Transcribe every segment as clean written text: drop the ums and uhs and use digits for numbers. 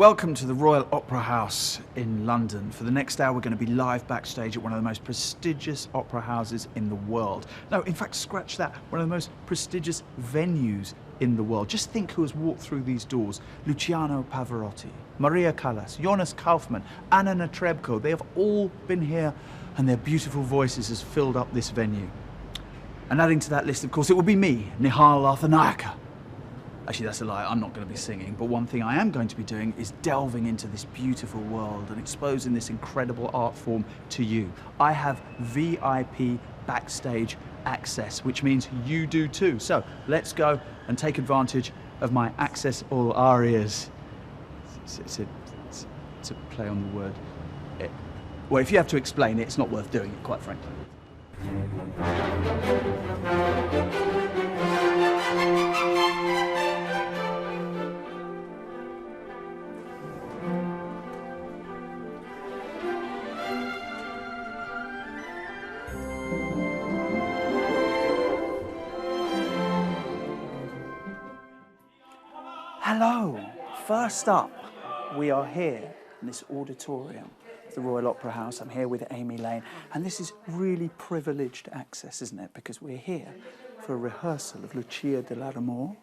Welcome to the Royal Opera House in London. For the next hour, we're going to be live backstage at one of the most prestigious opera houses in the world. No, in fact, scratch that. One of the most prestigious venues in the world. Just think who has walked through these doors. Luciano Pavarotti, Maria Callas, Jonas Kaufmann, Anna Netrebko. They have all been here, and their beautiful voices has filled up this venue. And adding to that list, of course, it will be me, Nihal Arthanayaka. Actually, that's a lie. I'm not going to be singing, but one thing I am going to be doing is delving into this beautiful world and exposing this incredible art form to you. I have VIP backstage access, which means you do too. So let's go and take advantage of my access all arias. It's a play on the word. Well, if you have to explain it, it's not worth doing it, quite frankly. Hello. First up, we are here in this auditorium of the Royal Opera House. I'm here with Amy Lane, and this is really privileged access, isn't it? Because we're here for a rehearsal of Lucia di Lammermoor,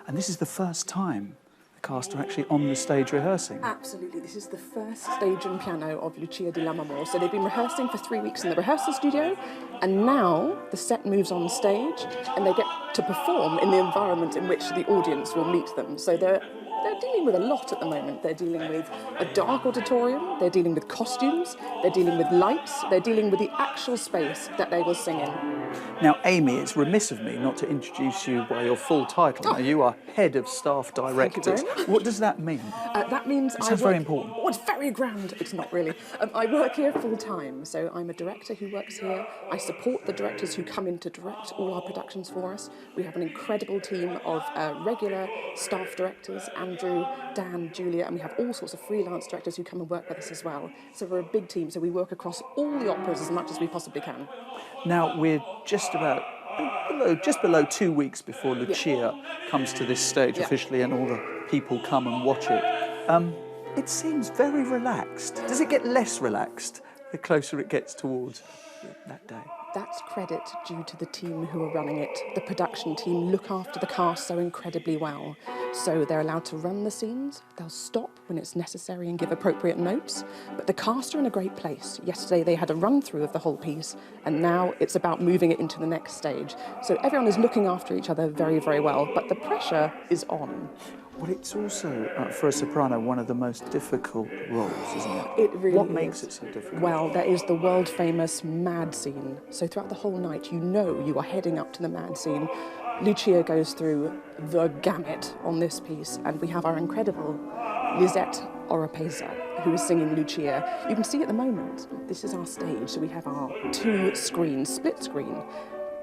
and this is the first time the cast are actually on the stage rehearsing. Absolutely. This is the first stage and piano of Lucia di Lammermoor. So they've been rehearsing for 3 weeks in the rehearsal studio, and now the set moves on stage and they get to perform in the environment in which the audience will meet them. So they're dealing with a lot at the moment. They're dealing with a dark auditorium, they're dealing with costumes, they're dealing with lights, they're dealing with the actual space that they will sing in. Now, Amy, it's remiss of me not to introduce you by your full title. Now, you are Head of Staff Directors. What does that mean? That means it sounds very important. Oh, it's very grand. It's not really. I work here full time, so I'm a director who works here. I support the directors who come in to direct all our productions for us. We have an incredible team of regular staff directors, Andrew, Dan, Julia, and we have all sorts of freelance directors who come and work with us as well. So we're a big team, so we work across all the operas as much as we possibly can. Now, we're just below 2 weeks before Lucia comes to this stage officially, and all the people come and watch it. It seems very relaxed. Does it get less relaxed the closer it gets towards that day? That's credit due to the team who are running it. The production team look after the cast so incredibly well. So they're allowed to run the scenes, they'll stop when it's necessary and give appropriate notes, but the cast are in a great place. Yesterday they had a run-through of the whole piece, and now it's about moving it into the next stage. So everyone is looking after each other very, very well, but the pressure is on. Well, it's also, for a soprano, one of the most difficult roles, isn't it? It really is. What makes it so difficult? Well, there is the world-famous mad scene. So throughout the whole night, you know you are heading up to the mad scene. Lucia goes through the gamut on this piece, and we have our incredible Lisette Oropesa, who is singing Lucia. You can see at the moment, this is our stage, so we have our 2 screens, split screen.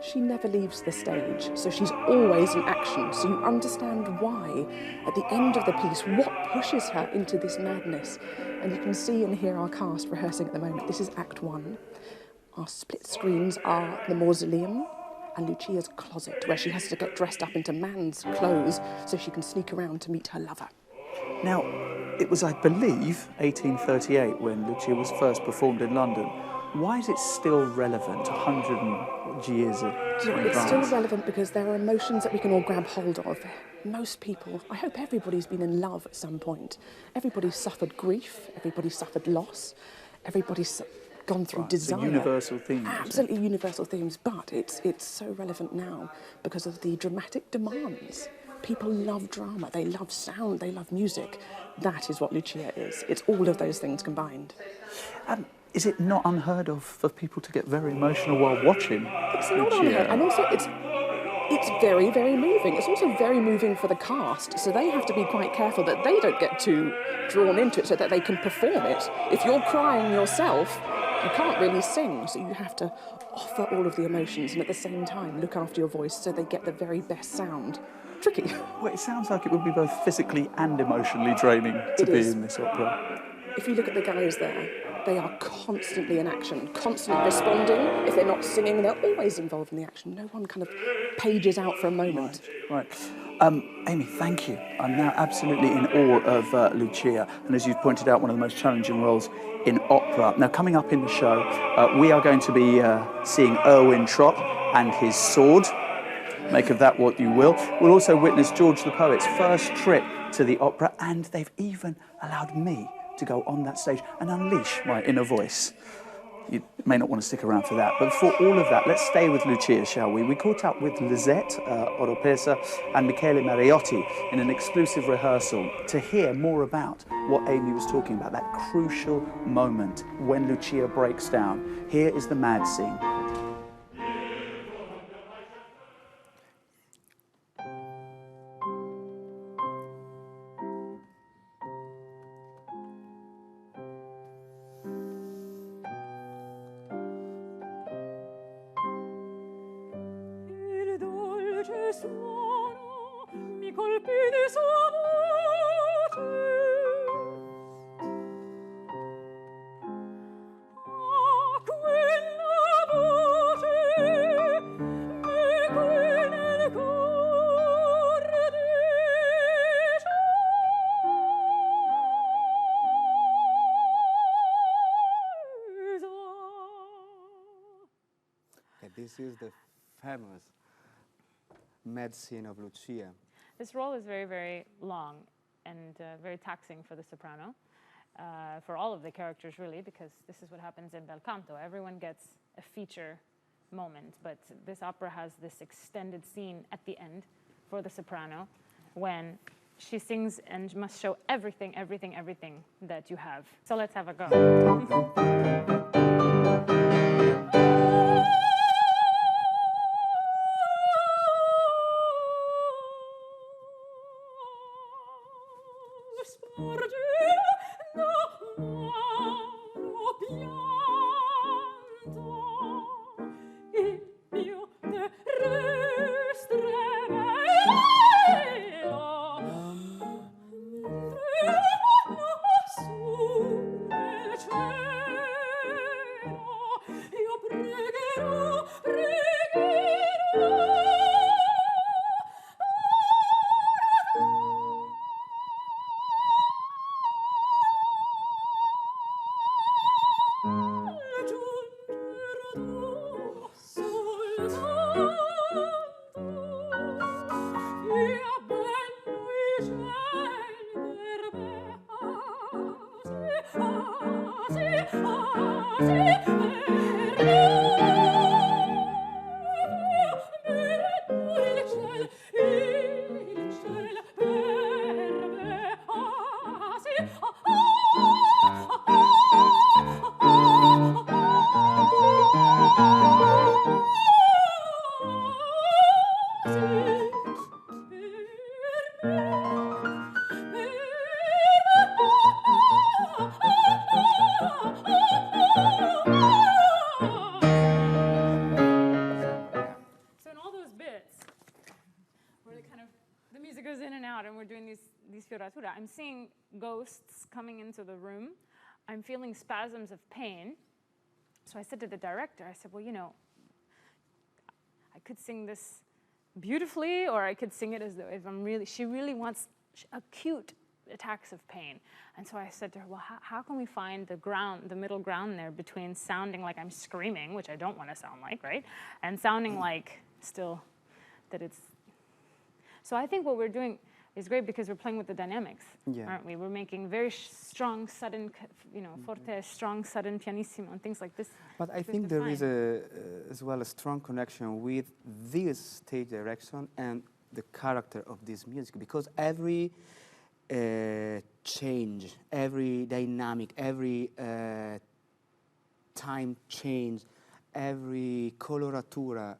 She never leaves the stage, so she's always in action, so you understand why, at the end of the piece, what pushes her into this madness. And you can see and hear our cast rehearsing at the moment. This is Act 1. Our split screens are the mausoleum and Lucia's closet, where she has to get dressed up into man's clothes so she can sneak around to meet her lover. Now, it was, I believe, 1838 when Lucia was first performed in London. Why is it still relevant 100 years in advance? It's still relevant because there are emotions that we can all grab hold of. Most people, I hope everybody's been in love at some point. Everybody's suffered grief, everybody's suffered loss, everybody's gone through desire. It's a universal theme. Absolutely universal themes, but it's so relevant now because of the dramatic demands. People love drama, they love sound, they love music. That is what Lucia is. It's all of those things combined. Is it not unheard of for people to get very emotional while watching It's Lucia? not unheard, and also it's very, very moving. It's also very moving for the cast, so they have to be quite careful that they don't get too drawn into it so that they can perform it. If you're crying yourself, you can't really sing, so you have to offer all of the emotions and at the same time look after your voice so they get the very best sound. Tricky. Well, it sounds like it would be both physically and emotionally draining to be in this opera. If you look at the guys there, they are constantly in action, constantly responding. If they're not singing, they're always involved in the action. No one kind of pages out for a moment. Right. Amy, thank you. I'm now absolutely in awe of Lucia, and as you've pointed out, one of the most challenging roles in opera. Now, coming up in the show, we are going to be seeing Erwin Schrott and his sword. Make of that what you will. We'll also witness George the Poet's first trip to the opera, and they've even allowed me to go on that stage and unleash my inner voice. You may not want to stick around for that, but for all of that, let's stay with Lucia, shall we? We caught up with Lisette Oropesa and Michele Mariotti in an exclusive rehearsal to hear more about what Amy was talking about, that crucial moment when Lucia breaks down. Here is the mad scene. This is the famous mad scene of Lucia. This role is very, very long and very taxing for the soprano, for all of the characters really, because this is what happens in bel canto. Everyone gets a feature moment, but this opera has this extended scene at the end for the soprano when she sings and must show everything, everything, everything that you have. So let's have a go. I'm seeing ghosts coming into the room. I'm feeling spasms of pain. So I said to the director, I said, well, you know, I could sing this beautifully, or I could sing it as though if I'm really, she really wants acute attacks of pain. And so I said to her, well, how can we find the middle ground there between sounding like I'm screaming, which I don't want to sound like, right? And sounding like still that it's, so I think what we're doing is great because we're playing with the dynamics, aren't we? We're making very strong, sudden, you know, forte, strong, sudden, pianissimo, and things like this. But I think there is as well a strong connection with this stage direction and the character of this music, because every change, every dynamic, every time change, every coloratura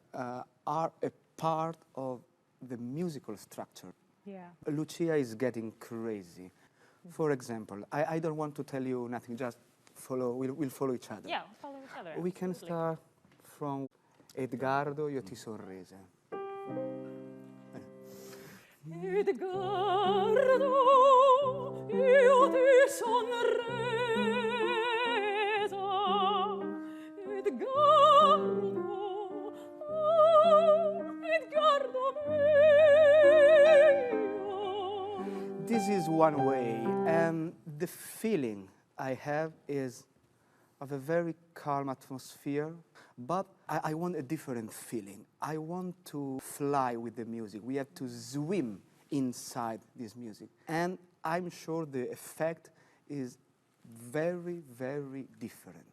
are a part of the musical structure. Yeah. Lucia is getting crazy. For example, I don't want to tell you nothing, just follow, we'll follow each other. Yeah, we'll follow each other. We can start from Edgardo, io ti sorrese. Edgardo, io ti sonresa. Edgardo, oh, Edgardo mio. one way, and the feeling I have is of a very calm atmosphere, but I want a different feeling. I want to fly with the music. We have to swim inside this music. And I'm sure the effect is very, very different.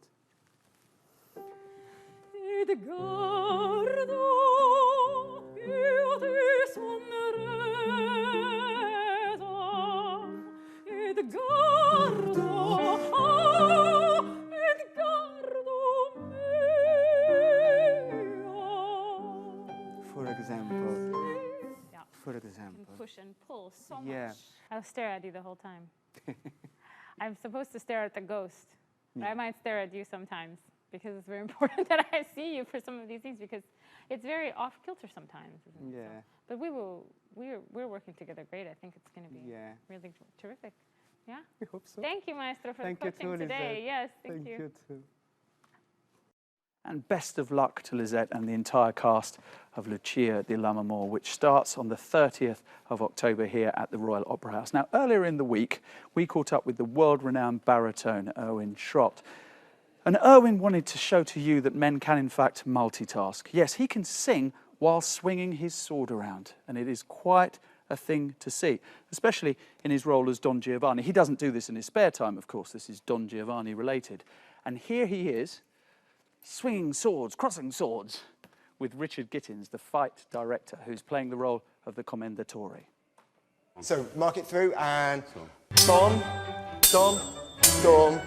For example. And push and pull so Yeah. much. I'll stare at you the whole time. I'm supposed to stare at the ghost, but I might stare at you sometimes because it's very important that I see you for some of these things because it's very off kilter sometimes. Isn't it? Yeah. So, but we're working together great. I think it's going to be really terrific. Yeah. I hope so. Thank you, Maestro, for Thank the you coaching too, today. Lisette. Yes, Thank you too. And best of luck to Lisette and the entire cast of Lucia di Lammermoor, which starts on the 30th of October here at the Royal Opera House. Now, earlier in the week, we caught up with the world-renowned baritone, Erwin Schrott. And Erwin wanted to show to you that men can, in fact, multitask. Yes, he can sing while swinging his sword around, and it is quite a thing to see, especially in his role as Don Giovanni. He doesn't do this in his spare time, of course. This is Don Giovanni related. And here he is, swinging swords, crossing swords, with Richard Gittins, the fight director, who's playing the role of the Commendatore. So, mark it through and dom, dom, dom,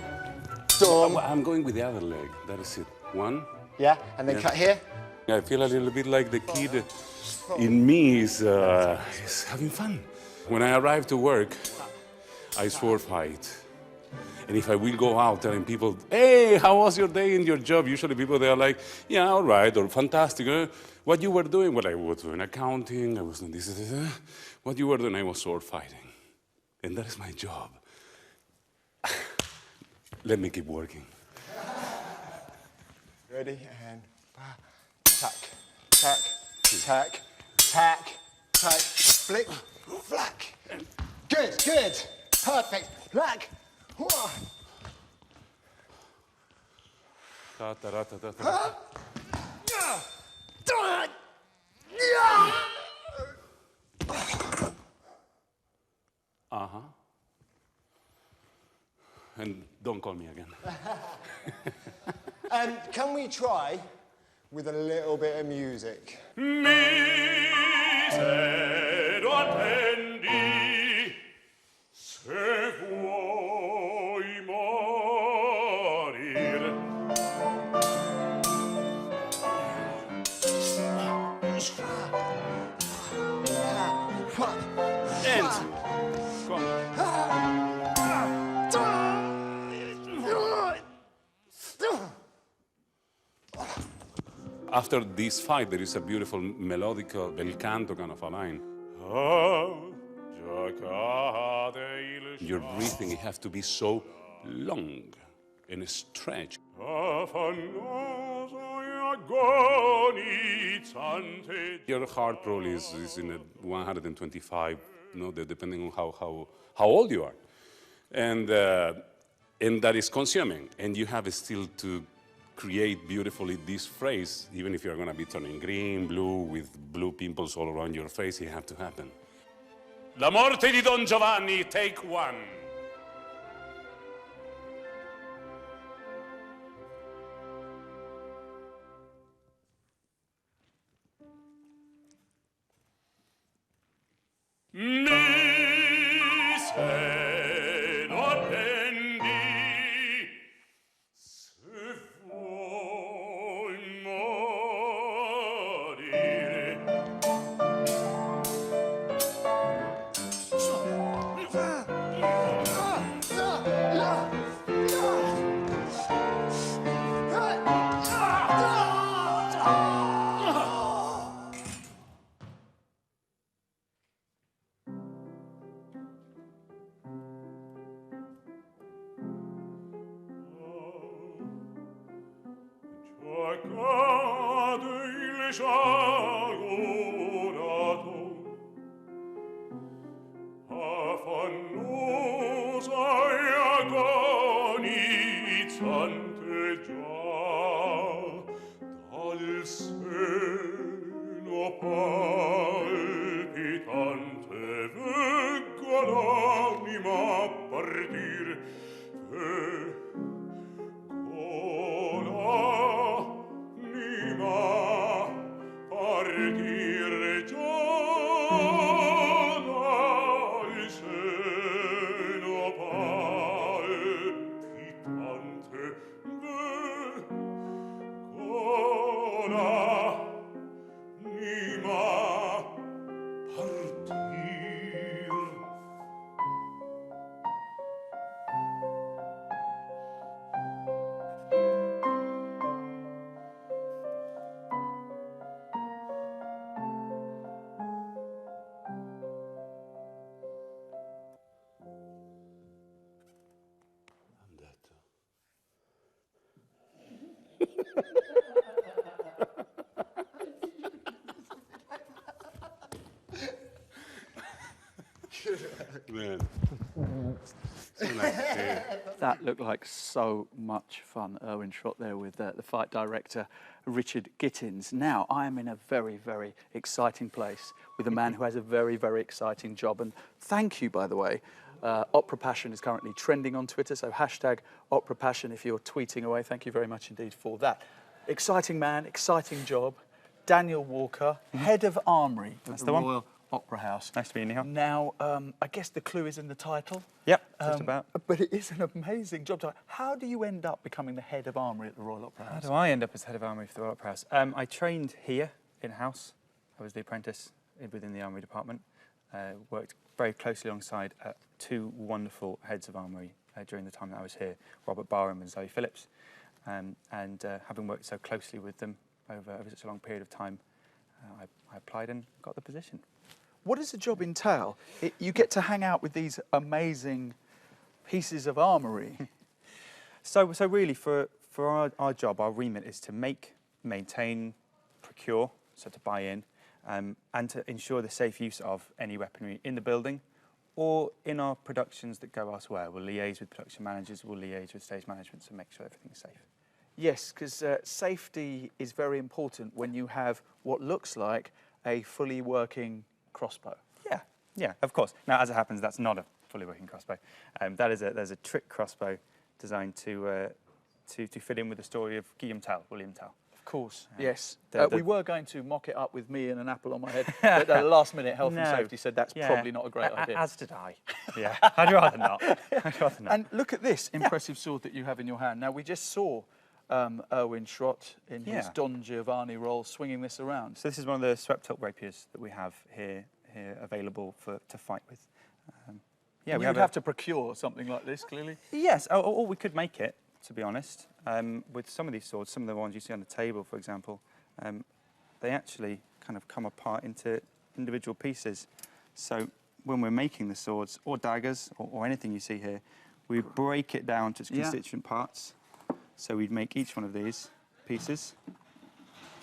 dom. I'm going with the other leg, that is it. One. Yeah, and then cut here. I feel a little bit like the kid in me is having fun. When I arrive to work, I sword fight. And if I will go out telling people, hey, how was your day in your job? Usually people, they are like, yeah, all right, or fantastic. What you were doing? Well, I was doing accounting, I was doing this. What you were doing, I was sword fighting. And that is my job. Let me keep working. Ready, and tack, tack, tack, tack, tack, flick, flack. Good, good, perfect, flack. Uh-huh. And don't call me again. And can we try with a little bit of music? Misero attendi, se vuoi morir. And come. After this fight, there is a beautiful melodical bel canto kind of a line. Your breathing, it has to be so long and stretched. Your heart probably is in a 125, depending on how old you are. And that is consuming. And you have still to create beautifully this phrase, even if you're going to be turning green, blue, with blue pimples all around your face, it has to happen. La morte di Don Giovanni, take one. Affannoso Man. So nice to see you. That looked like so much fun. Erwin Schrott there with the fight director, Richard Gittins. Now, I am in a very, very exciting place with a man who has a very, very exciting job. And thank you, by the way. Opera Passion is currently trending on Twitter, so hashtag Opera Passion if you're tweeting away. Thank you very much indeed for that. Exciting man, exciting job. Daniel Walker, head of armoury at the Royal Opera House. Nice to meet you. Now, I guess the clue is in the title. Yep, just about. But it is an amazing job. How do you end up becoming the head of armoury at the Royal Opera House? How do I end up as head of armoury for the Royal Opera House? I trained here in-house. I was the apprentice within the armoury department. Worked very closely alongside two wonderful heads of armoury during the time that I was here, Robert Barham and Zoe Phillips. And having worked so closely with them over such a long period of time, I applied and got the position. What does the job entail? You get to hang out with these amazing pieces of armoury. So really, for our job, our remit is to make, maintain, procure, so to buy in, and to ensure the safe use of any weaponry in the building or in our productions that go elsewhere. We'll liaise with production managers, we'll liaise with stage management to make sure everything's safe. Yes, because safety is very important when you have what looks like a fully working crossbow. Yeah, of course. Now, as it happens, that's not a fully working crossbow. There's a trick crossbow designed to fit in with the story of William Tell. Of course, yes. the- We were going to mock it up with me and an apple on my head, but at the last minute, Health and Safety said that's probably not a great idea. As did I. Yeah, I'd rather not. I'd rather not. And look at this impressive sword that you have in your hand. Now, we just saw Erwin Schrott in his Don Giovanni role swinging this around. So this is one of the swept-up rapiers that we have here available to fight with. Yeah, we would have to procure something like this, clearly. Yes, or we could make it, to be honest. With some of these swords, some of the ones you see on the table, for example, they actually kind of come apart into individual pieces. So when we're making the swords or daggers or anything you see here, we break it down to its constituent parts. So we'd make each one of these pieces.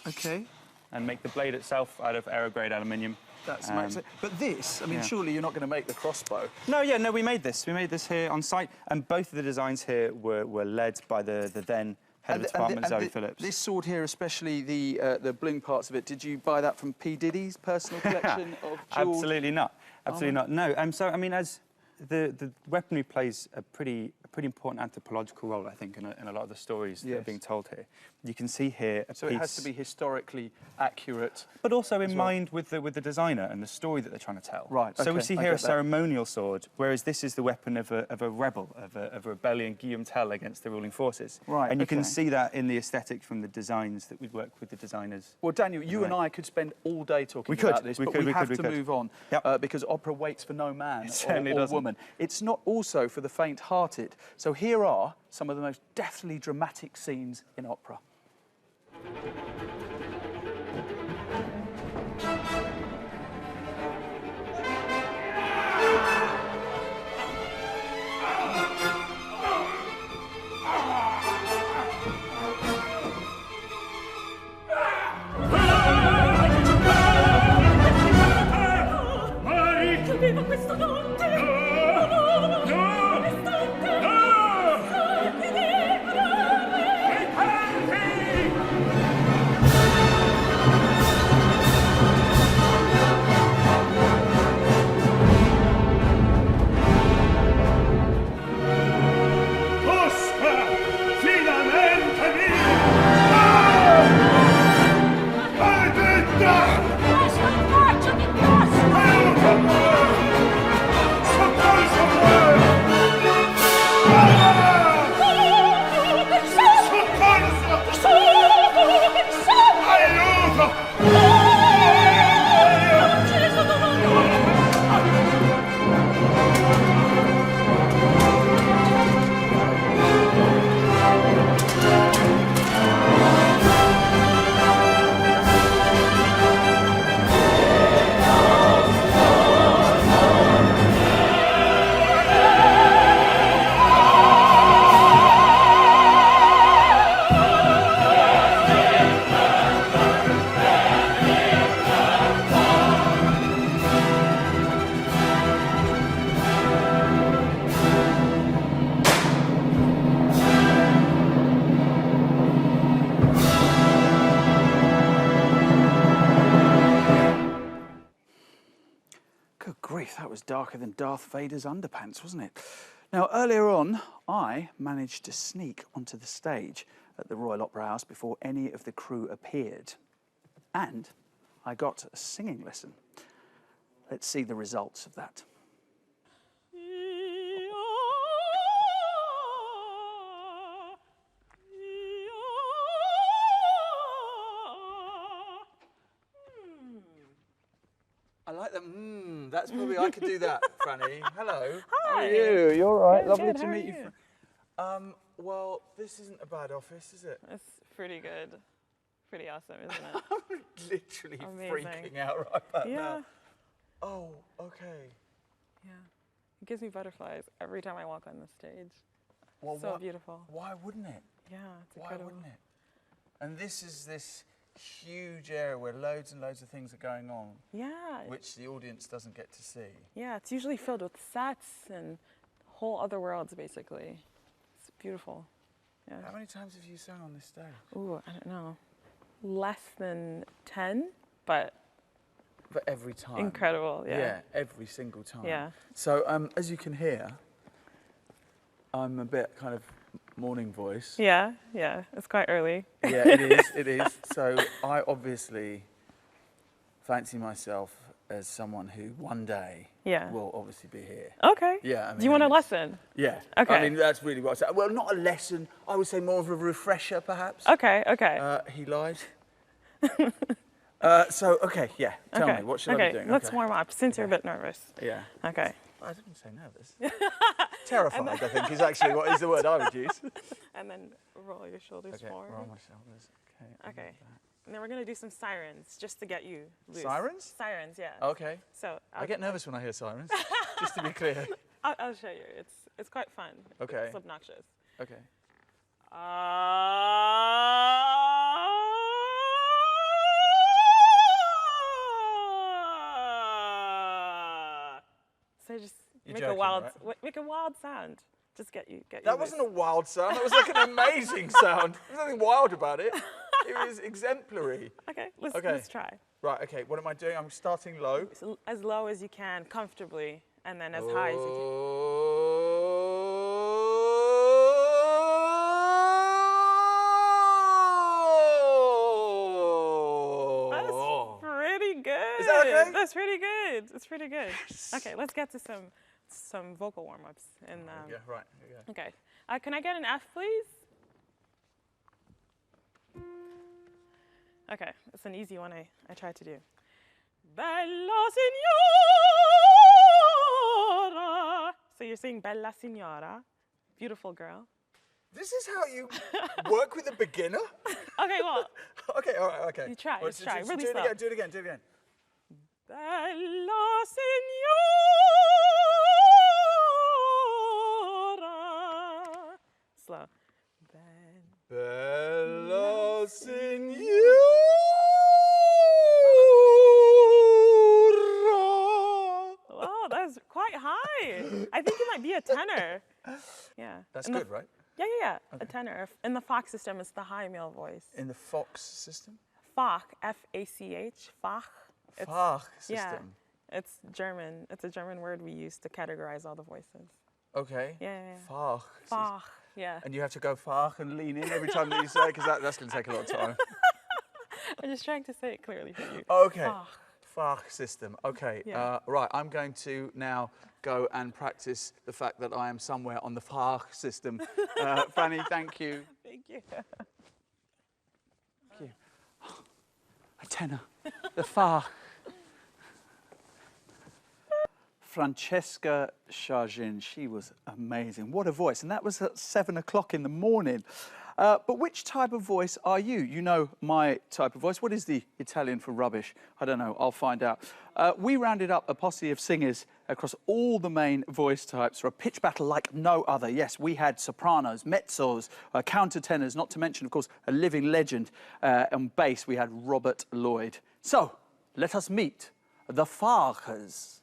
Okay. And make the blade itself out of aero-grade aluminium. That's amazing. But this, I mean, surely you're not going to make the crossbow. No, we made this. We made this here on site, and both of the designs here were led by the then head of the department, Zoe Phillips. This sword here, especially the bling parts of it, did you buy that from P. Diddy's personal collection of jewels? Absolutely not. Absolutely not. No. So I mean, as the weaponry plays a pretty important anthropological role, I think, in a lot of the stories that are being told here. You can see here a so piece, it has to be historically accurate, but also in mind with the designer and the story that they're trying to tell. Right. So we see here a ceremonial sword, whereas this is the weapon of a rebel, of a rebellion, Guillaume Tell, against the ruling forces. Right. And you can see that in the aesthetic from the designs that we've worked with the designers. Well, Daniel, you and I could spend all day talking about this, but we have to move on because opera waits for no man or woman. It's not also for the faint-hearted. So here are some of the most deathly dramatic scenes in opera. grief, that was darker than Darth Vader's underpants, wasn't it? Now, earlier on, I managed to sneak onto the stage at the Royal Opera House before any of the crew appeared. And I got a singing lesson. Let's see the results of that. I like that. That's probably I could do that, Franny. Hello. Hi. How are you? You all right? Good, Lovely good. to How meet are you. Well, this isn't a bad office, is it? It's pretty good. Pretty awesome, isn't it? I'm literally Amazing. freaking out right about Yeah. now. Oh, okay. Yeah. It gives me butterflies every time I walk on the stage. Well, So beautiful. Why wouldn't it? Yeah, it's Why incredible. wouldn't it? And this is this huge area where loads and loads of things are going on, Yeah. which the audience doesn't get to see. Yeah, it's usually filled with sets and whole other worlds, basically. It's beautiful. Yeah. How many times have you sung on this stage? Ooh, I don't know. Less than 10, but But every time. incredible. Yeah. every single time. Yeah. So as you can hear, I'm a bit kind of morning voice. Yeah, yeah. It's quite early. Yeah, it is, it is. So I obviously fancy myself as someone who one day Yeah. will obviously be here. Okay. Yeah, I Do you want a mean, lesson? Yeah. Okay. I mean, that's really what I said. Well, not a lesson. I would say more of a refresher, perhaps. Okay, okay. He lied. Okay, yeah. Tell okay. me, what should okay. I be doing? Let's warm up since you're a bit nervous. Yeah. Okay. I didn't say nervous. Terrified, I think, is actually what is the word I would use. And then roll your shoulders Okay, forward. roll my shoulders. Okay. Okay. And then we're gonna do some sirens just to get you loose. Sirens? Sirens, yeah. Okay. So I get nervous when I hear sirens, just to be clear. I'll show you. It's quite fun. Okay. It's obnoxious. Okay. So just You're make joking, a wild right? make a wild sound. Just get you That wasn't a wild sound. That was like an amazing sound. There's nothing wild about it. It was exemplary. Okay, Okay. let's try. Right, okay, what am I doing? I'm starting low. So as low as you can, comfortably, and then as high as you can. That's pretty good. Is that okay? That's pretty good. It's pretty good. Okay, let's get to some vocal warm-ups. And Yeah, right, here we go. okay, can I get an F, please? Okay, it's an easy one I tried to do. Bella signora. So you're saying bella signora, beautiful girl. This is how you work with a beginner? Okay, well, Okay, all right, okay. You try, Well, just try, really do it slow. again, do it again, do it again. Bella signora. Slow. Bella signora. Oh, that's quite high. I think you might be a tenor. Yeah. That's In the- good, right? Yeah, a tenor. In the Fox system, it's the high male voice. In the Fox system? Fach, F-A-C-H, Fach. It's- Fach Yeah, system. it's German. It's a German word we use to categorize all the voices. Okay. Yeah. Fach. Fach, yeah. And you have to go fach and lean in every time that you say it, because that's going to take a lot of time. I'm just trying to say it clearly for you. Okay. Fach. Fach system. Okay. Yeah. Right. I'm going to now go and practice the fact that I am somewhere on the Fach system. Fanny, thank you. Thank you. Thank you. A tenor. The Fach. Francesca Chargin, she was amazing. What a voice. And that was at 7 o'clock in the morning. But which type of voice are you? You know my type of voice. What is the Italian for rubbish? I don't know. I'll find out. We rounded up a posse of singers across all the main voice types for a pitch battle like no other. Yes, we had sopranos, mezzos, countertenors, not to mention, of course, a living legend. On bass, we had Robert Lloyd. So, let us meet the Fachers.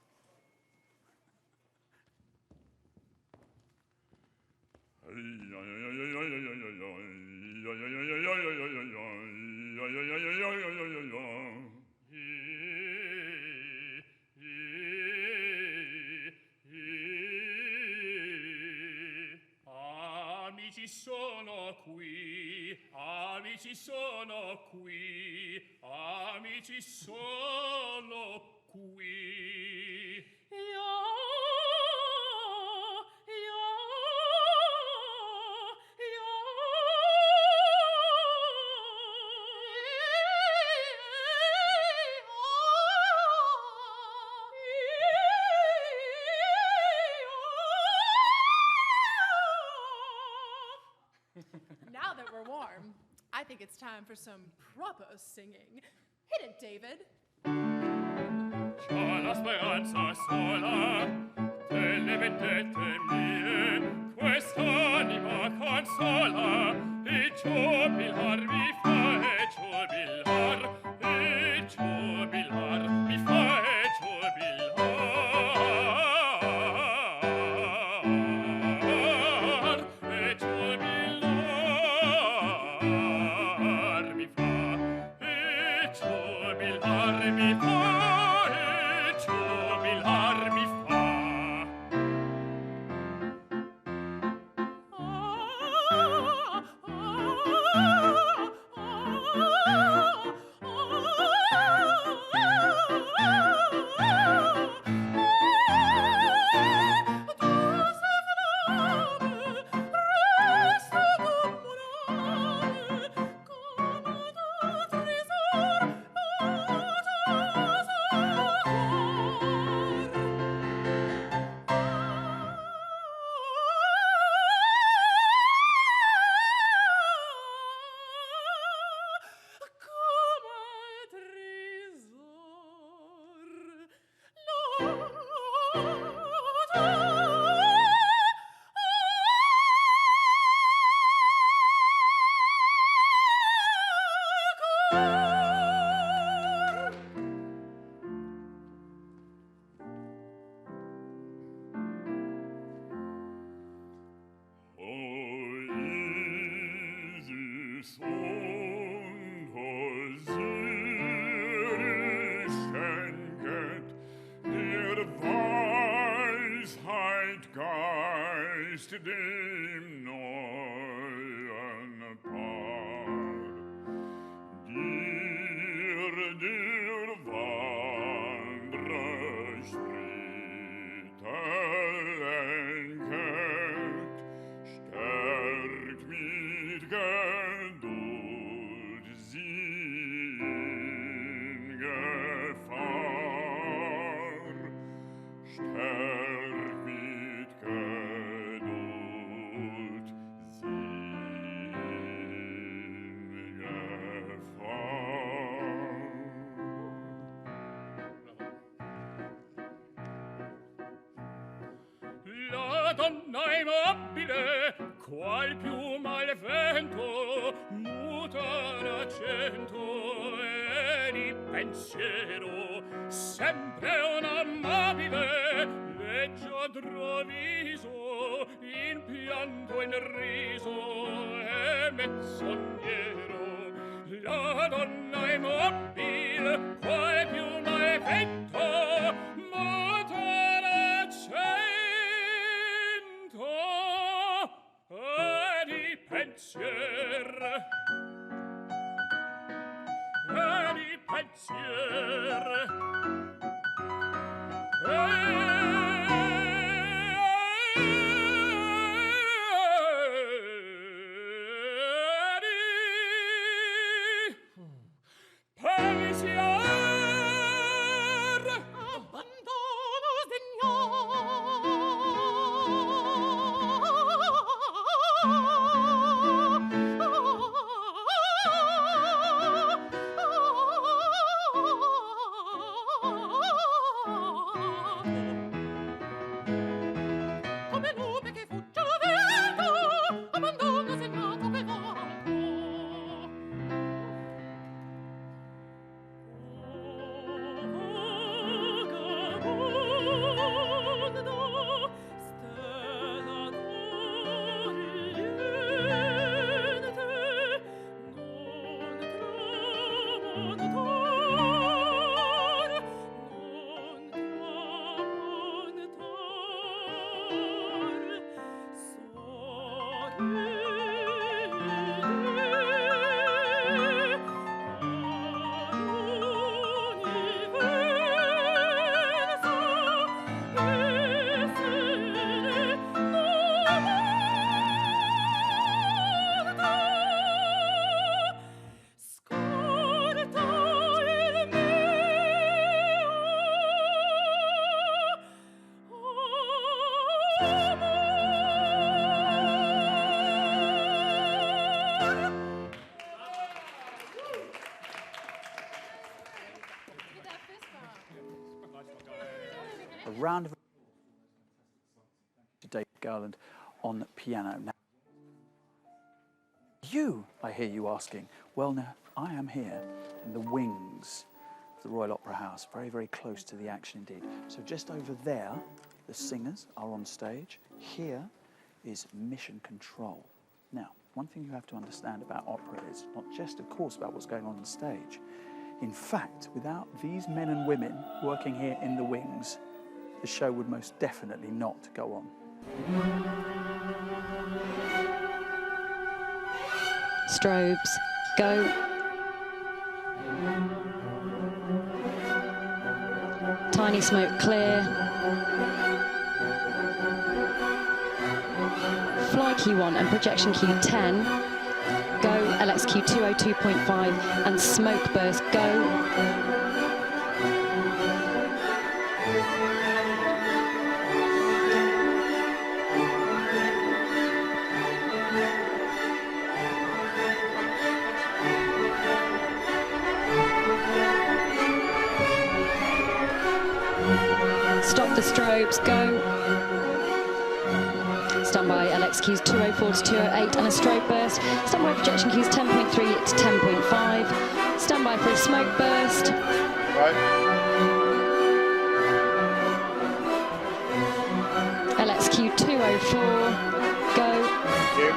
amici sono qui, amici sono qui. Now that we're warm, I think it's time for some proper singing. Hit it, David. C'ho la speranza sola delle vendette mie, quest'anima consola, e giubilar mi fa, e giubilar mi fa, e giubilar, e giubilar mi fa, e giubilar mi fa. Dem neuen Paar, dir Wanderer Schritte lenket, stärkt mit Geduld sie in Gefahr, stärkt mit Geduld la donna immobile, qual piuma al vento, muta l'accento e di pensiero, sempre un amabile, leggiadro viso, in pianto in riso e menzognero. La donna immobile, qual piuma al vento, muta l'accento e di pensier, A round of applause to David Garland on piano. Now, you, I hear you asking. Well, now, I am here in the wings of the Royal Opera House, very, very close to the action indeed. So just over there, the singers are on stage. Here is mission control. Now, one thing you have to understand about opera is not just, of course, about what's going on stage. In fact, without these men and women working here in the wings, the show would most definitely not go on. Strobes, go. Tiny smoke clear. Fly key 1 and projection key 10. Go, LXQ 202.5 and smoke burst, go. Stop the strobes, go. Standby LXQs 204 to 208 and a strobe burst. Standby projection cues 10.3 to 10.5. Standby for a smoke burst. Right. LXQ 204, go. Thank you.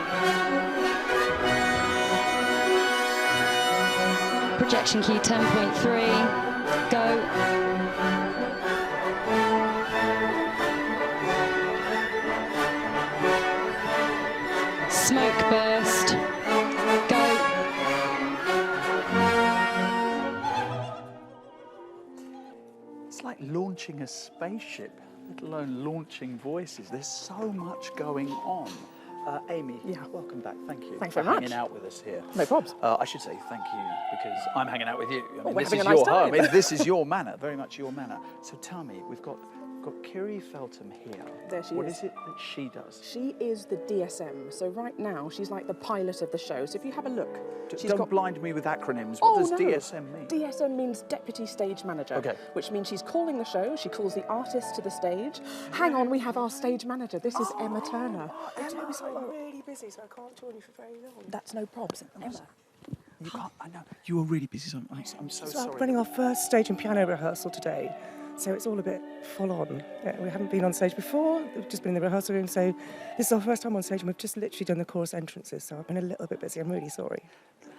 Projection key 10.3, go. Smoke burst, go. It's like launching a spaceship, let alone launching voices. There's so much going on. Amy, welcome back. Thank you Thanks for very much. hanging out with us here. No probs. I should say thank you because I'm hanging out with you. I mean, we're this having is a nice your time. home. This is your manor, very much your manor. So tell me, we've got Kiri Feltham here. There she What is. is it that she does? She is the DSM. So right now, she's like the pilot of the show. So if you have a look, she's Don't got... blind me with acronyms. What does no. DSM mean? DSM means Deputy Stage Manager, Okay. which means she's calling the show, she calls the artists to the stage. Hang on, we have our stage manager. This is Emma Turner. Emma, I'm really busy, so I can't join you for very long. That's no probs. Emma. You can't, I know. You were really busy, so I'm so So we're sorry. running our first stage and piano rehearsal today, so it's all a bit full on. We haven't been on stage before, we've just been in the rehearsal room, so this is our first time on stage and we've just literally done the chorus entrances, so I've been a little bit busy, I'm really sorry.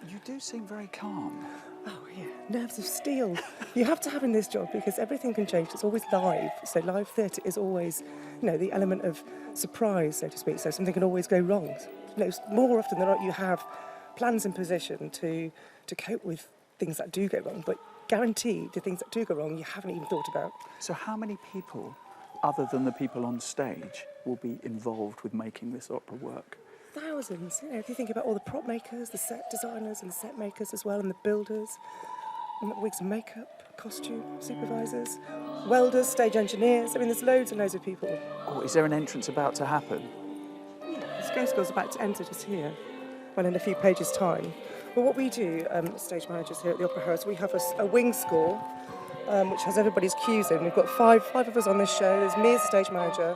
You do seem very calm. Oh yeah, nerves of steel. You have to have in this job because everything can change, it's always live, so live theatre is always, the element of surprise, so to speak, so something can always go wrong. More often than not you have plans in position to cope with things that do go wrong, but guaranteed the things that do go wrong you haven't even thought about. So how many people, other than the people on stage, will be involved with making this opera work? Thousands. If you think about all the prop makers, the set designers and the set makers as well, and the builders, and the wigs and makeup, costume supervisors, welders, stage engineers. I mean, there's loads and loads of people. Oh, is there an entrance about to happen? The Scouse Girl's about to enter just here, well, in a few pages' time. But what we do, stage managers here at the Opera House, we have a wing score, which has everybody's cues in. We've got five of us on this show. There's me as the stage manager,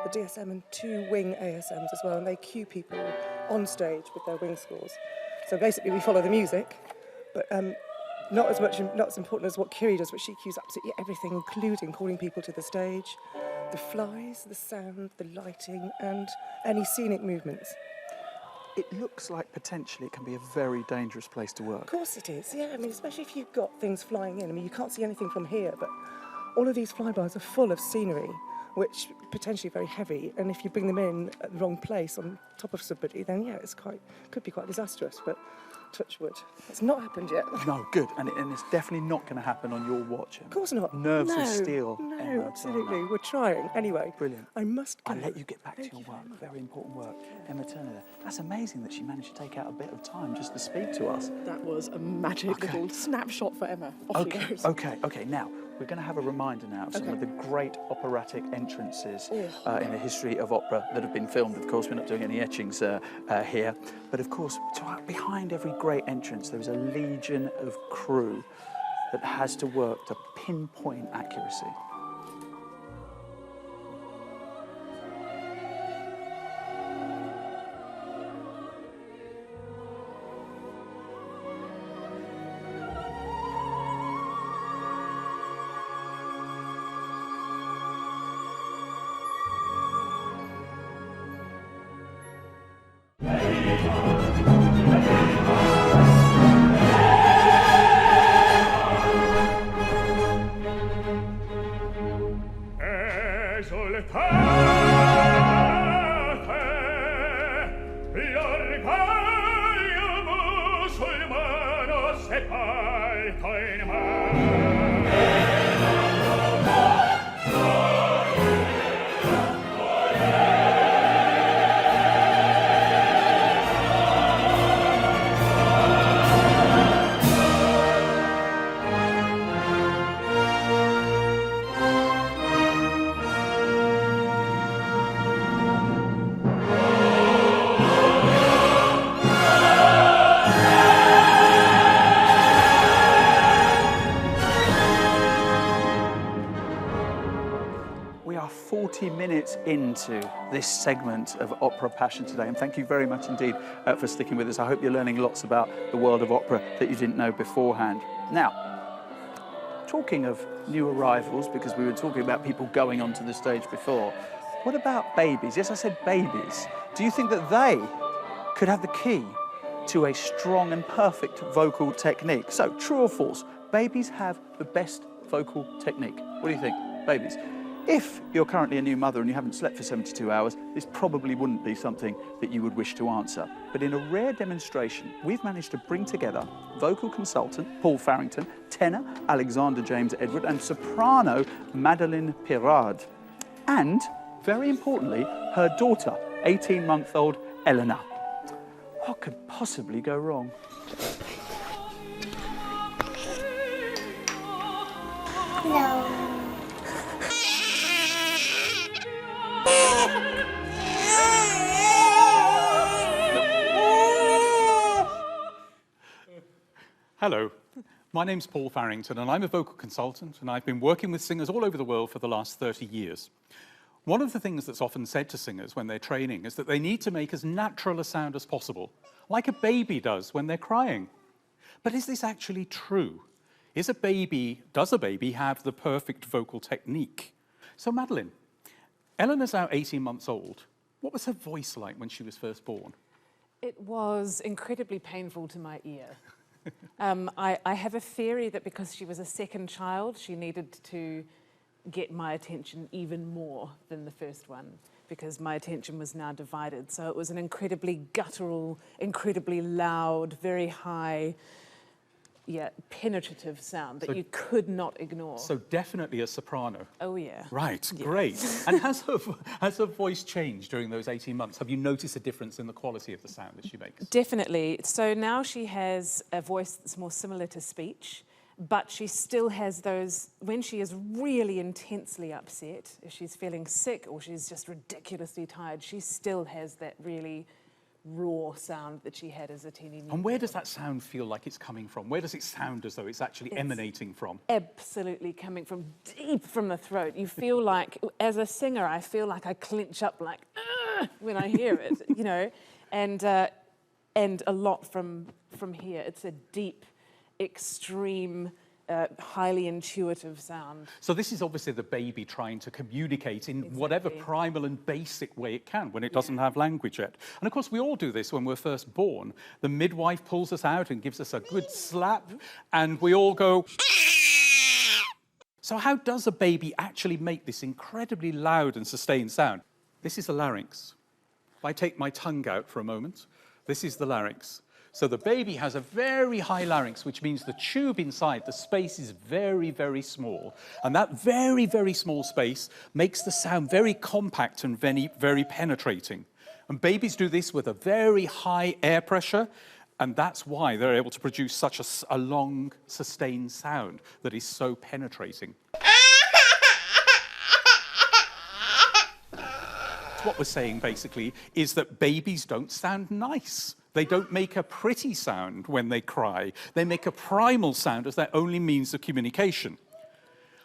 the DSM and 2 wing ASMs as well, and they cue people on stage with their wing scores. So basically we follow the music, but not as important as what Kiri does, but she cues absolutely everything, including calling people to the stage, the flies, the sound, the lighting, and any scenic movements. It looks like potentially it can be a very dangerous place to work. Of course it is, yeah. I mean, especially if you've got things flying in. I mean, you can't see anything from here, but all of these flybys are full of scenery, which potentially very heavy. And if you bring them in at the wrong place on top of somebody, then yeah, could be quite disastrous. But touch wood, it's not happened yet. No, good, and it's definitely not going to happen on your watch. Emma. Of course not. Nerves no, of steel. No, Emma absolutely. Turner. We're trying. Anyway, Brilliant. I must go. I'll let you get back to your work. Very important work. Emma Turner there. That's amazing that she managed to take out a bit of time just to speak to us. That was a magic little snapshot for Emma. Off she goes. Okay. Now, we're going to have a reminder now of some of the great operatic entrances in the history of opera that have been filmed. Of course, we're not doing any etchings here. But of course, behind every great entrance, there is a legion of crew that has to work to pinpoint accuracy. We are 40 minutes into this segment of Opera Passion today, and thank you very much indeed for sticking with us. I hope you're learning lots about the world of opera that you didn't know beforehand. Now, talking of new arrivals, because we were talking about people going onto the stage before, what about babies? Yes, I said babies. Do you think that they could have the key to a strong and perfect vocal technique? So, true or false, babies have the best vocal technique. What do you think, babies? If you're currently a new mother and you haven't slept for 72 hours, this probably wouldn't be something that you would wish to answer. But in a rare demonstration, we've managed to bring together vocal consultant Paul Farrington, tenor Alexander James Edward, and soprano Madeleine Pirard. And, very importantly, her daughter, 18-month-old Eleanor. What could possibly go wrong? No. Hello, my name's Paul Farrington and I'm a vocal consultant and I've been working with singers all over the world for the last 30 years. One of the things that's often said to singers when they're training is that they need to make as natural a sound as possible, like a baby does when they're crying. But is this actually true? Does a baby have the perfect vocal technique? So Madeleine, Eleanor's now 18 months old. What was her voice like when she was first born? It was incredibly painful to my ear. I have a theory that because she was a second child, she needed to get my attention even more than the first one, because my attention was now divided. So it was an incredibly guttural, incredibly loud, very high, penetrative sound that you could not ignore. So definitely a soprano. Oh, yeah. Right, Yeah. great. And has her voice changed during those 18 months? Have you noticed a difference in the quality of the sound that she makes? Definitely. So now she has a voice that's more similar to speech, but she still has those, when she is really intensely upset, if she's feeling sick or she's just ridiculously tired, she still has that really raw sound that she had as a teeny newborn. And where does that sound feel like it's coming from? Where does it sound as though it's actually emanating from? Absolutely coming from deep from the throat. You feel like, as a singer, I feel like I clench up like, when I hear it, you know, and a lot from here. It's a deep, extreme, highly intuitive sound. So this is obviously the baby trying to communicate in whatever primal and basic way it can when it doesn't have language yet. And of course we all do this when we're first born. The midwife pulls us out and gives us a good slap and we all go. So how does a baby actually make this incredibly loud and sustained sound? This is the larynx. If I take my tongue out for a moment, this is the larynx. So the baby has a very high larynx, which means the tube inside, the space is very, very small. And that very, very small space makes the sound very compact and very, very penetrating. And babies do this with a very high air pressure, and that's why they're able to produce such a long, sustained sound that is so penetrating. What we're saying, basically, is that babies don't sound nice. They don't make a pretty sound when they cry. They make a primal sound as their only means of communication.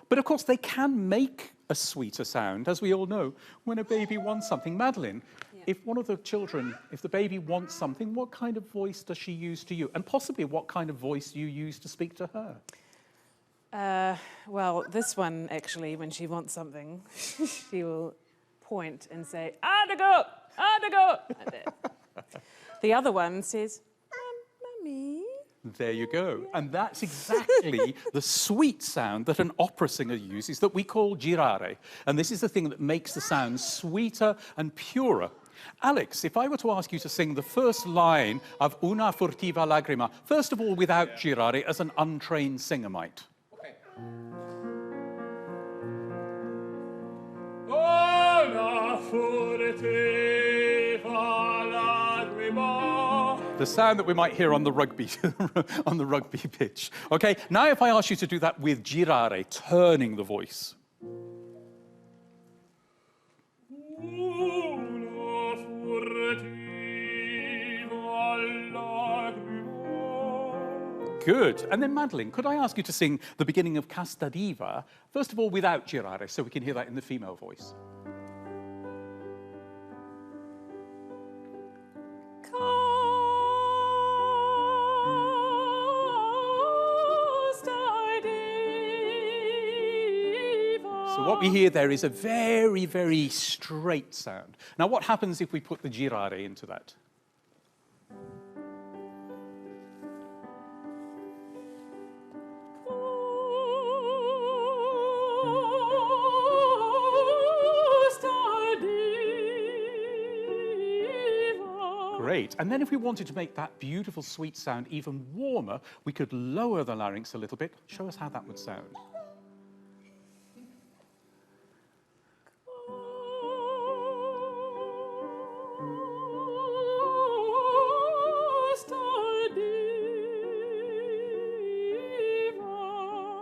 But of course, they can make a sweeter sound, as we all know, when a baby wants something. Madeleine, if one of the children, if the baby wants something, what kind of voice does she use to you? And possibly what kind of voice do you use to speak to her? Well, this one, actually, when she wants something, she will point and say, "Adigo! Adigo!" like that. The other one says, Mummy. There you go. And that's exactly the sweet sound that an opera singer uses that we call girare. And this is the thing that makes the sound sweeter and purer. Alex, if I were to ask you to sing the first line of Una furtiva lagrima, first of all without girare, as an untrained singer might. Okay. Una furtiva lagrima. The sound that we might hear on the rugby on the rugby pitch. Okay, now if I ask you to do that with girare, turning the voice. Good. And then, Madeline, could I ask you to sing the beginning of Casta Diva, first of all without girare, so we can hear that in the female voice? So what we hear there is a very, very straight sound. Now, what happens if we put the girare into that? Great. And then if we wanted to make that beautiful sweet sound even warmer, we could lower the larynx a little bit. Show us how that would sound.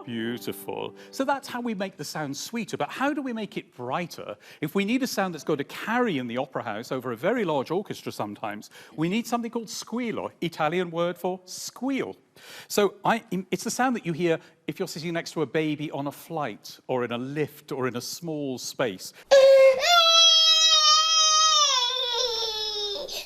Beautiful. So that's how we make the sound sweeter, but how do we make it brighter? If we need a sound that's going to carry in the opera house over a very large orchestra sometimes, we need something called squillo, Italian word for squeal. So it's the sound that you hear if you're sitting next to a baby on a flight or in a lift or in a small space.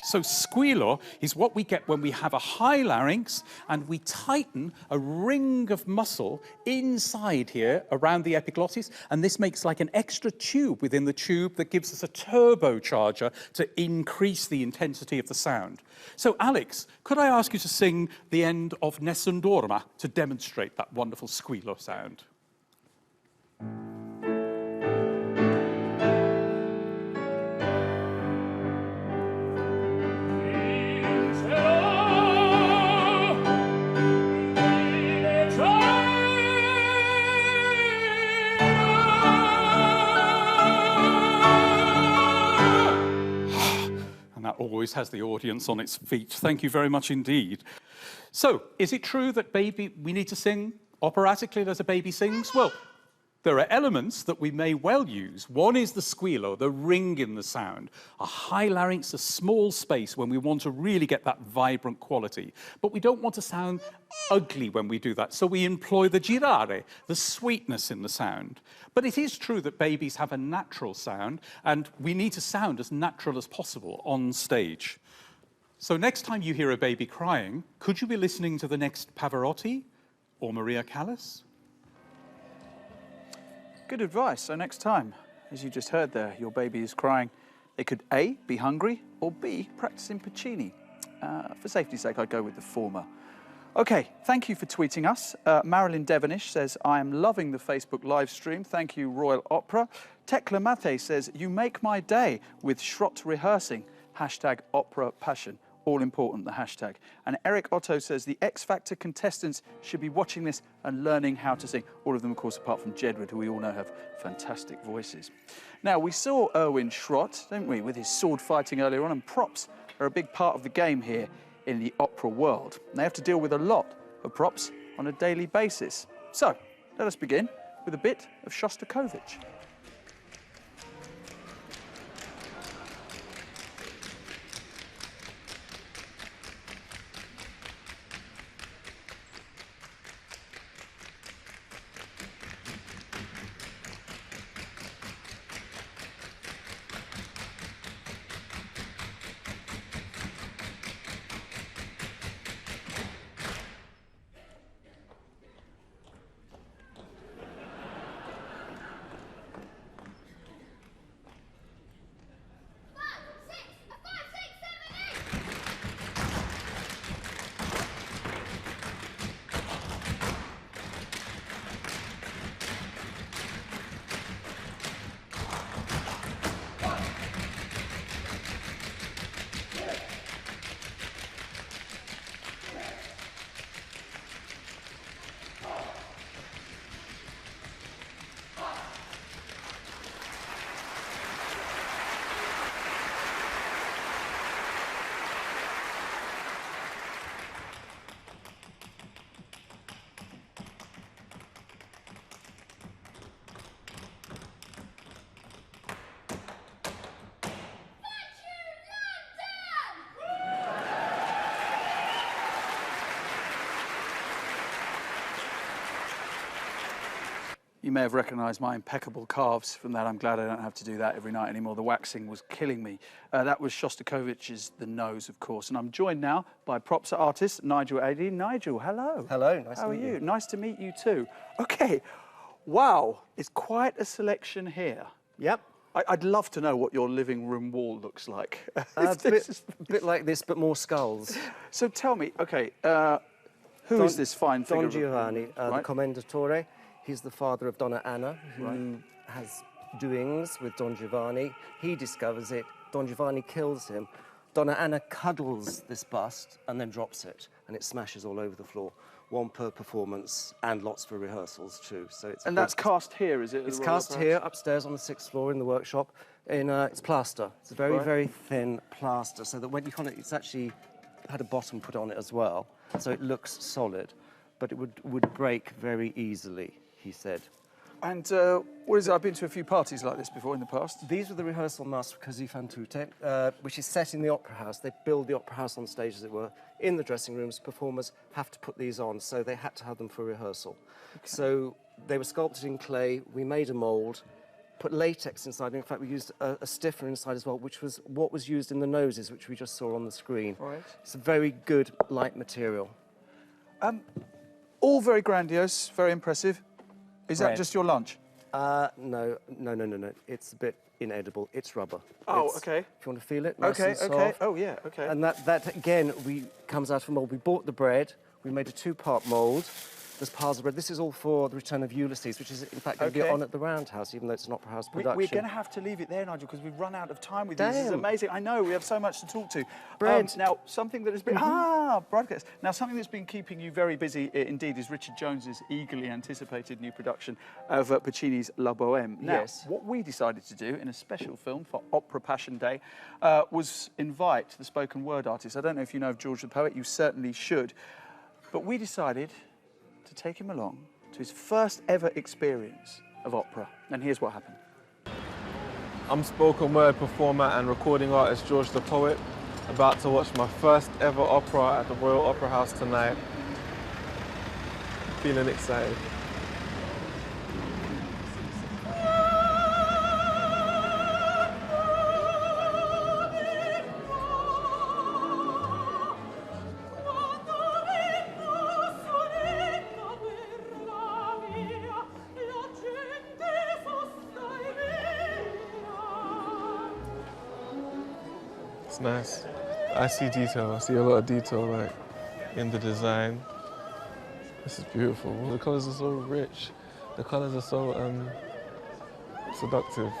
So squillo is what we get when we have a high larynx and we tighten a ring of muscle inside here around the epiglottis, and this makes like an extra tube within the tube that gives us a turbocharger to increase the intensity of the sound. So Alex, could I ask you to sing the end of Nessun Dorma to demonstrate that wonderful squillo sound? Always has the audience on its feet. Thank you very much indeed. So, is it true that we need to sing operatically as a baby sings? Well, there are elements that we may well use. One is the squillo, the ring in the sound. A high larynx, a small space when we want to really get that vibrant quality. But we don't want to sound ugly when we do that, so we employ the girare, the sweetness in the sound. But it is true that babies have a natural sound, and we need to sound as natural as possible on stage. So next time you hear a baby crying, could you be listening to the next Pavarotti or Maria Callas? Good advice. So next time, as you just heard there, your baby is crying, they could A, be hungry, or B, practicing Puccini. For safety's sake, I'd go with the former. Okay, thank you for tweeting us. Marilyn Devonish says, I am loving the Facebook live stream. Thank you, Royal Opera. Tekla Mate says, you make my day with Schrott rehearsing. Hashtag opera passion. All important, the hashtag. And Eric Otto says, the X Factor contestants should be watching this and learning how to sing. All of them, of course, apart from Jedward, who we all know have fantastic voices. Now, we saw Erwin Schrott, didn't we, with his sword fighting earlier on, and props are a big part of the game here in the opera world. And they have to deal with a lot of props on a daily basis. So, let us begin with a bit of Shostakovich. You may have recognised my impeccable calves from that. I'm glad I don't have to do that every night anymore. The waxing was killing me. That was Shostakovich's The Nose, of course. And I'm joined now by props artist Nigel Adey. Nigel, hello. Hello, nice to How meet you. are you? Nice to meet you too. Okay, wow, it's quite a selection here. Yep. I'd love to know what your living room wall looks like. A bit like this, but more skulls. So tell me, okay, who is this fine figure? Don Giovanni, the Right. Commendatore. He's the father of Donna Anna, who has doings with Don Giovanni. He discovers it. Don Giovanni kills him. Donna Anna cuddles this bust and then drops it, and it smashes all over the floor. One per performance, and lots for rehearsals too. So it's that's cast here, is it? It's cast here upstairs on the 6th floor in the workshop. It's plaster. It's a very, very thin plaster, so that when you it's actually had a bottom put on it as well, so it looks solid, but it would break very easily, he said. And what is it? I've been to a few parties like this before in the past. These were the rehearsal masks for Così fan tutte, which is set in the opera house. They build the opera house on stage, as it were. In the dressing rooms, performers have to put these on, so they had to have them for rehearsal. Okay. So they were sculpted in clay. We made a mould, put latex inside. In fact, we used a stiffener inside as well, which was what was used in the noses, which we just saw on the screen. Right. It's a very good, light material. All very grandiose, very impressive. Is that just your lunch? No. It's a bit inedible. It's rubber. Oh, okay. If you want to feel it, nice and soft. Okay. Oh, yeah, okay. And that again, comes out of a mould. We bought the bread. We made a 2-part mould. There's piles of bread. This is all for the return of Ulysses, which is in fact going to be on at the Roundhouse, even though it's an opera house production. We're going to have to leave it there, Nigel, because we've run out of time with these. This is amazing. I know, we have so much to talk to. Bread. Now, something that has been... broadcast. Now, something that's been keeping you very busy indeed is Richard Jones's eagerly anticipated new production of Puccini's La Bohème. Now, what we decided to do in a special film for Opera Passion Day was invite the spoken word artist. I don't know if you know of George the Poet, you certainly should. But we decided to take him along to his first ever experience of opera. And here's what happened. I'm spoken word performer and recording artist George the Poet, about to watch my first ever opera at the Royal Opera House tonight. Feeling excited. It's nice. I see detail. I see a lot of detail, like in the design. This is beautiful. The colors are so rich. The colors are so seductive.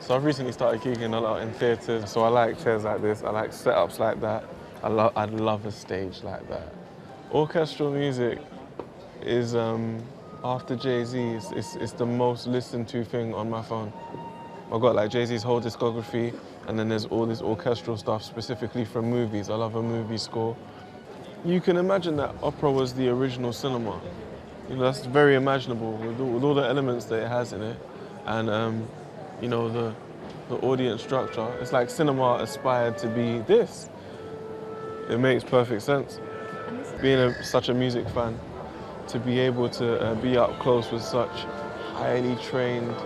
So I've recently started gigging a lot in theatres. So I like chairs like this. I like setups like that. I'd love a stage like that. Orchestral music is after Jay-Z. It's the most listened to thing on my phone. I've got like Jay-Z's whole discography, and then there's all this orchestral stuff specifically from movies. I love a movie score. You can imagine that opera was the original cinema. You know, that's very imaginable with all the elements that it has in it, and you know, the audience structure. It's like cinema aspired to be this. It makes perfect sense. Being such a music fan, to be able to be up close with such highly trained,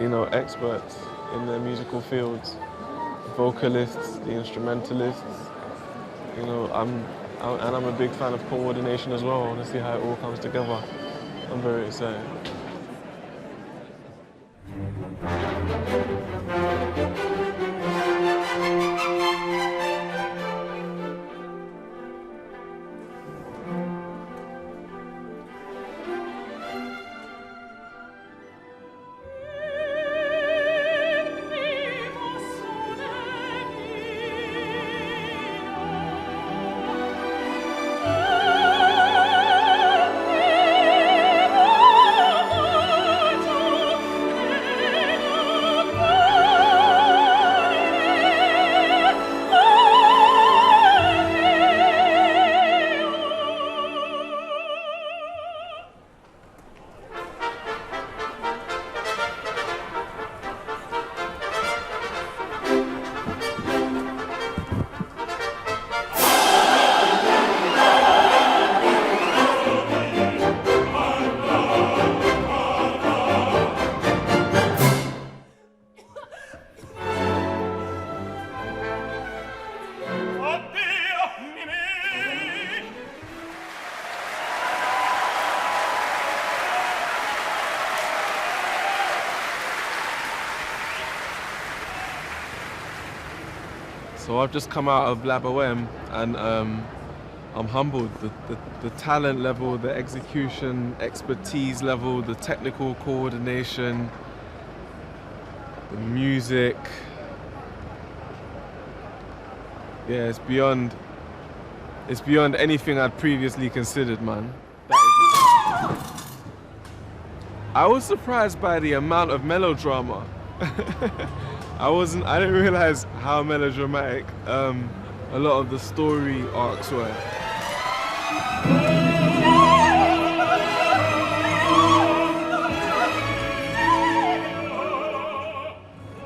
you know, experts in their musical fields, vocalists, the instrumentalists. You know, I'm a big fan of coordination as well. I want to see how it all comes together. I'm very excited. So I've just come out of Laboem, and I'm humbled. The talent level, the execution, expertise level, the technical coordination, the music. Yeah, it's beyond anything I'd previously considered, man. I was surprised by the amount of melodrama. I didn't realize how melodramatic a lot of the story arcs were.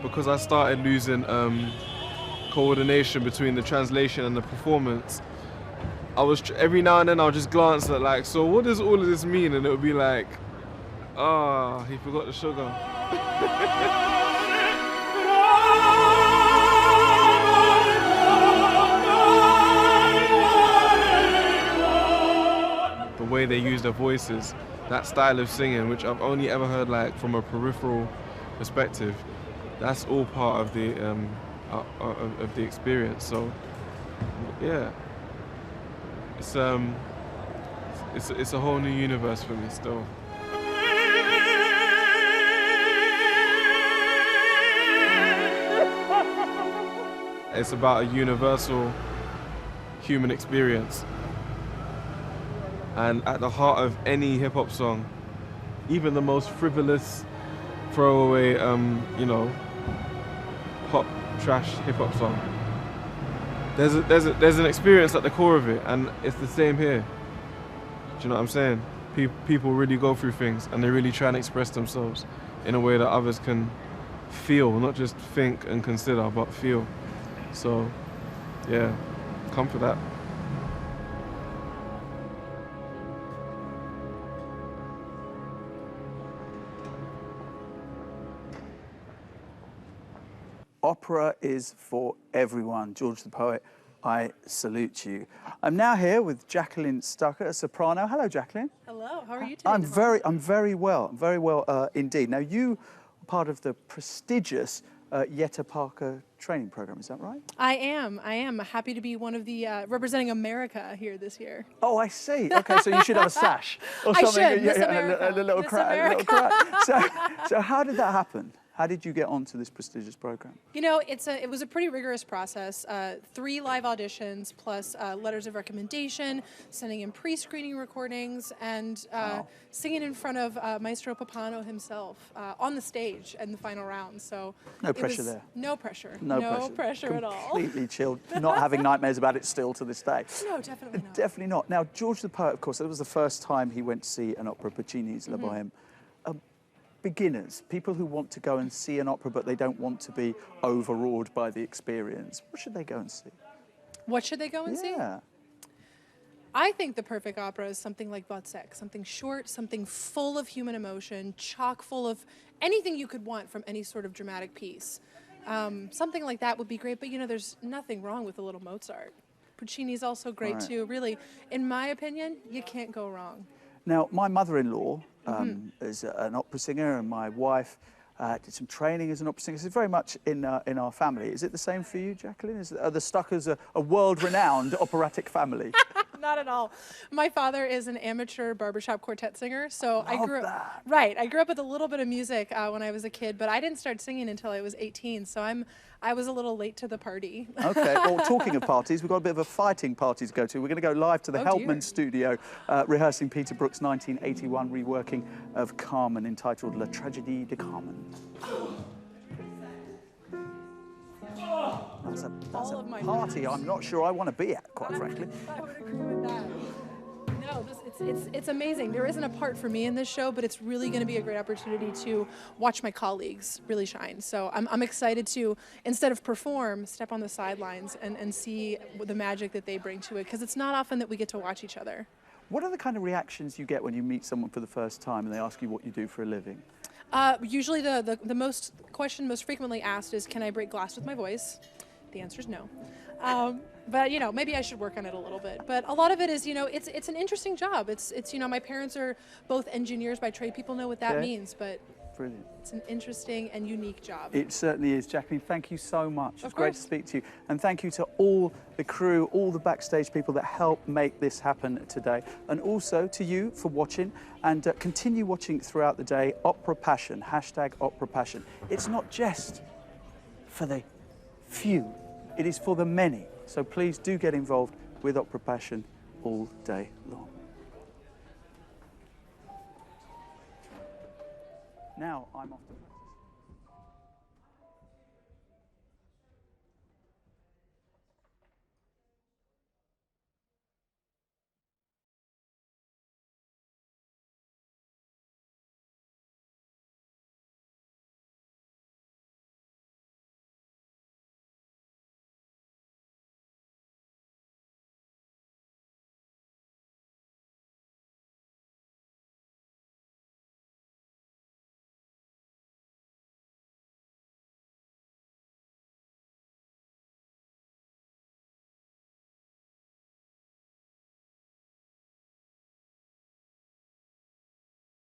Because I started losing coordination between the translation and the performance, I was every now and then I'll just glance at like, so what does all of this mean? And it would be like, ah, he forgot the sugar. The way they use their voices, that style of singing, which I've only ever heard like from a peripheral perspective, that's all part of the experience. So yeah, it's a whole new universe for me still. It's about a universal human experience. And at the heart of any hip-hop song, even the most frivolous, throwaway, pop, trash hip-hop song, there's an experience at the core of it, and it's the same here. Do you know what I'm saying? People really go through things, and they really try and express themselves in a way that others can feel, not just think and consider, but feel. So, yeah, come for that. Opera is for everyone. George the Poet, I salute you. I'm now here with Jacqueline Stucker, a soprano. Hello, Jacqueline. Hello, how are you today? I'm very well indeed. Now, you are part of the prestigious Yetta Parker training program, is that right? I am happy to be one of the representing America here this year. Oh, I see. Okay, so you should have a sash or something. I should, Miss America. A little crown. So how did that happen? How did you get onto this prestigious program? You know, it was a pretty rigorous process. 3 live auditions plus letters of recommendation, sending in pre-screening recordings, and singing in front of Maestro Papano himself on the stage in the final round. So no pressure there. No pressure. No pressure at all. Completely chilled. Not having nightmares about it still to this day. No, definitely not. Definitely not. Now, George the Poet, of course, that was the first time he went to see an opera, Puccini's La Bohème. Beginners, people who want to go and see an opera but they don't want to be overawed by the experience, what should they go and see? What should they go and see? Yeah. I think the perfect opera is something like Backstage, something short, something full of human emotion, chock full of anything you could want from any sort of dramatic piece. Something like that would be great, but you know, there's nothing wrong with a little Mozart. Puccini's also great too. Really, in my opinion, you can't go wrong. Now, my mother-in-law is an opera singer, and my wife did some training as an opera singer. So it's very much in our family. Is it the same for you, Jacqueline? Are the Stuckers a world-renowned operatic family? Not at all. My father is an amateur barbershop quartet singer, so I grew up with a little bit of music when I was a kid, but I didn't start singing until I was 18, so I was a little late to the party. Okay, well, talking of parties, we've got a bit of a fighting party to go to. We're going to go live to the Helpman studio, rehearsing Peter Brook's 1981 reworking of Carmen, entitled La Tragédie de Carmen. That's a party I'm not sure I want to be at, quite frankly. I would agree with that. No, it's amazing. There isn't a part for me in this show, but it's really going to be a great opportunity to watch my colleagues really shine. So I'm excited to, instead of perform, step on the sidelines and see the magic that they bring to it, because it's not often that we get to watch each other. What are the kind of reactions you get when you meet someone for the first time and they ask you what you do for a living? Usually the question most frequently asked is, can I break glass with my voice? The answer is no. But you know, maybe I should work on it a little bit. But a lot of it is, you know, it's an interesting job. It's you know, my parents are both engineers by trade. People know what that means, but Brilliant. It's an interesting and unique job. It certainly is. Jacqueline, thank you so much. Of It's great to course. speak to you. And thank you to all the crew, all the backstage people that helped make this happen today. And also to you for watching, and continue watching throughout the day. Opera Passion, hashtag Opera Passion. It's not just for the few, it is for the many. So please do get involved with Opera Passion all day long. Now I'm off to...